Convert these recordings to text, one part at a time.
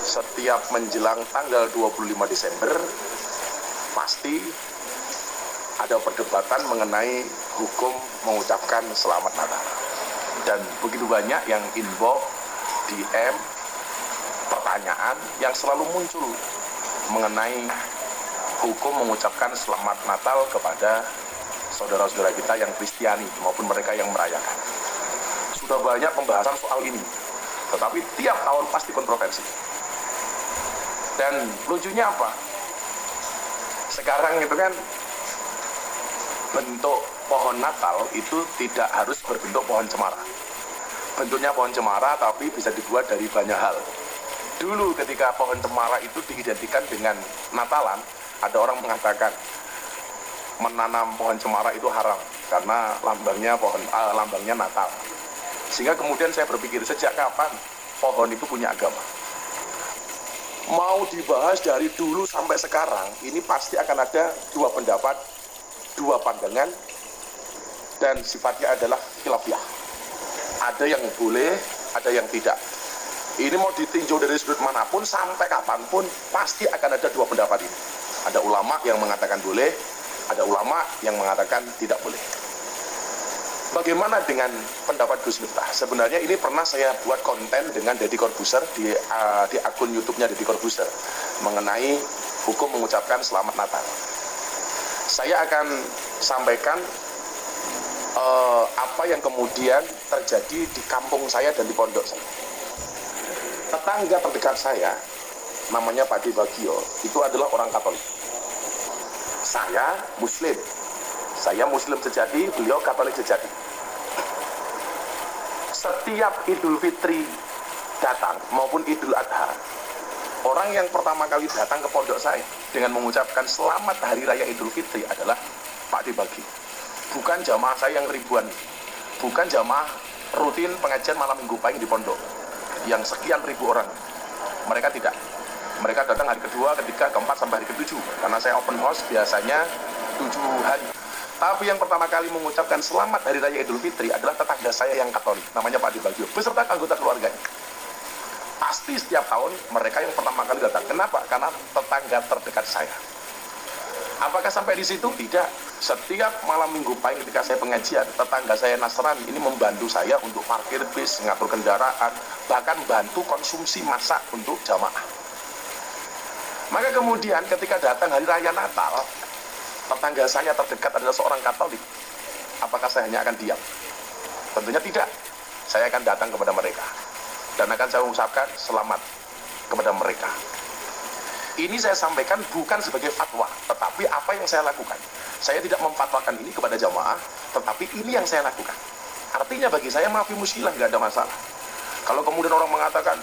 setiap menjelang tanggal 25 Desember pasti ada perdebatan mengenai hukum mengucapkan selamat Natal. Dan begitu banyak yang inbox, DM, pertanyaan yang selalu muncul mengenai hukum mengucapkan selamat Natal kepada saudara-saudara kita yang Kristiani maupun mereka yang merayakan. Sudah banyak pembahasan soal ini, tetapi tiap tahun pasti kontroversi. Dan lucunya apa? Sekarang itu kan bentuk pohon Natal itu tidak harus berbentuk pohon cemara. Bentuknya pohon cemara tapi bisa dibuat dari banyak hal. Dulu ketika pohon cemara itu diidentikan dengan Natalan, ada orang mengatakan menanam pohon cemara itu haram karena lambangnya Natal. Sehingga kemudian saya berpikir, sejak kapan pohon itu punya agama? Mau dibahas dari dulu sampai sekarang, ini pasti akan ada dua pendapat, dua pandangan, dan sifatnya adalah khilafiyah. Ada yang boleh, ada yang tidak. Ini mau ditinjau dari sudut manapun, sampai kapanpun, pasti akan ada dua pendapat ini. Ada ulama yang mengatakan boleh, ada ulama yang mengatakan tidak boleh. Bagaimana dengan pendapat Gus Miftah? Sebenarnya ini pernah saya buat konten dengan Deddy Corbuzier di akun YouTube-nya Deddy Corbuzier mengenai hukum mengucapkan selamat Natal. Saya akan sampaikan apa yang kemudian terjadi di kampung saya dan di pondok saya. Tetangga terdekat saya, namanya Pak Bagio, itu adalah orang Katolik. Saya Muslim sejati, beliau Katolik sejati. Setiap Idul Fitri datang maupun Idul Adha, orang yang pertama kali datang ke pondok saya dengan mengucapkan selamat Hari Raya Idul Fitri adalah Pak Bagio. Bukan jamaah saya yang ribuan, bukan jamaah rutin pengajian malam minggu pagi di pondok yang sekian ribu orang. Mereka tidak. Mereka datang hari kedua, ketiga, keempat, sampai hari ketujuh. Karena saya open house biasanya 7 hari. Tapi yang pertama kali mengucapkan selamat Hari Raya Idul Fitri adalah tetangga saya yang Katolik, namanya Pak Bagio, beserta anggota keluarganya. Pasti setiap tahun mereka yang pertama kali datang. Kenapa? Karena tetangga terdekat saya. Apakah sampai di situ? Tidak. Setiap malam minggu pagi ketika saya pengajian, tetangga saya Nasrani ini membantu saya untuk parkir bis, ngatur kendaraan, bahkan bantu konsumsi masak untuk jamaah. Maka kemudian ketika datang Hari Raya Natal, tetangga saya terdekat adalah seorang Katolik. Apakah saya hanya akan diam? Tentunya tidak. Saya akan datang kepada mereka dan akan saya ucapkan selamat kepada mereka. Ini saya sampaikan bukan sebagai fatwa, tetapi apa yang saya lakukan. Saya tidak memfatwakan ini kepada jamaah, tetapi ini yang saya lakukan. Artinya bagi saya maafi muskilah, nggak ada masalah. Kalau kemudian orang mengatakan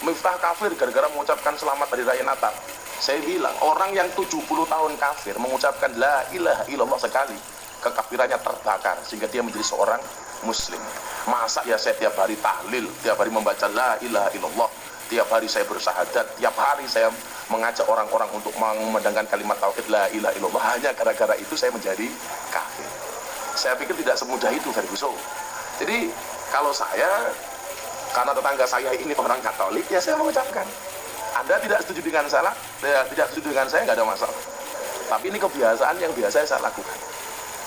Miftah kafir gara-gara mengucapkan selamat Hari Raya Natal, saya bilang orang yang 70 tahun kafir mengucapkan la ilaha illallah sekali, kekafirannya terbakar sehingga dia menjadi seorang muslim. Masa ya saya tiap hari tahlil, tiap hari membaca la ilaha illallah, tiap hari saya bersahadat, tiap hari saya mengajak orang-orang untuk mengumandangkan kalimat tauhid la ilaha illallah, hanya gara-gara itu saya menjadi kafir? Saya pikir tidak semudah itu, Ferguson. Jadi kalau saya, karena tetangga saya ini orang Katolik, ya saya mengucapkan. Anda tidak setuju dengan saya, tidak setuju dengan saya, nggak ada masalah. Tapi ini kebiasaan yang biasa saya lakukan.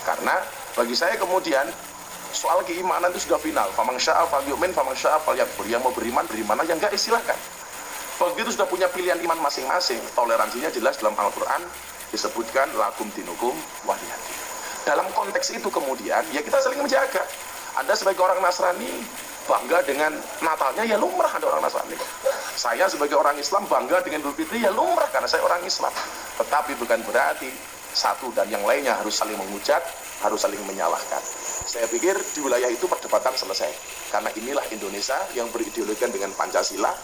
Karena bagi saya kemudian soal keimanan itu sudah final. Faman syaa falyu'min, faman syaa falyakfur. Yang mau beriman, beriman, yang enggak silahkan. Begitu sudah punya pilihan iman masing-masing, toleransinya jelas dalam Al-Quran disebutkan lakum dinukum waliyadin. Dalam konteks itu kemudian ya kita saling menjaga. Anda sebagai orang Nasrani bangga dengan Natalnya, ya lumrah ada orang Nasrani. Saya sebagai orang Islam bangga dengan Idul Fitri, ya lumrah karena saya orang Islam. Tetapi bukan berarti satu dan yang lainnya harus saling menghujat, harus saling menyalahkan. Saya pikir di wilayah itu perdebatan selesai. Karena inilah Indonesia yang berideologikan dengan Pancasila.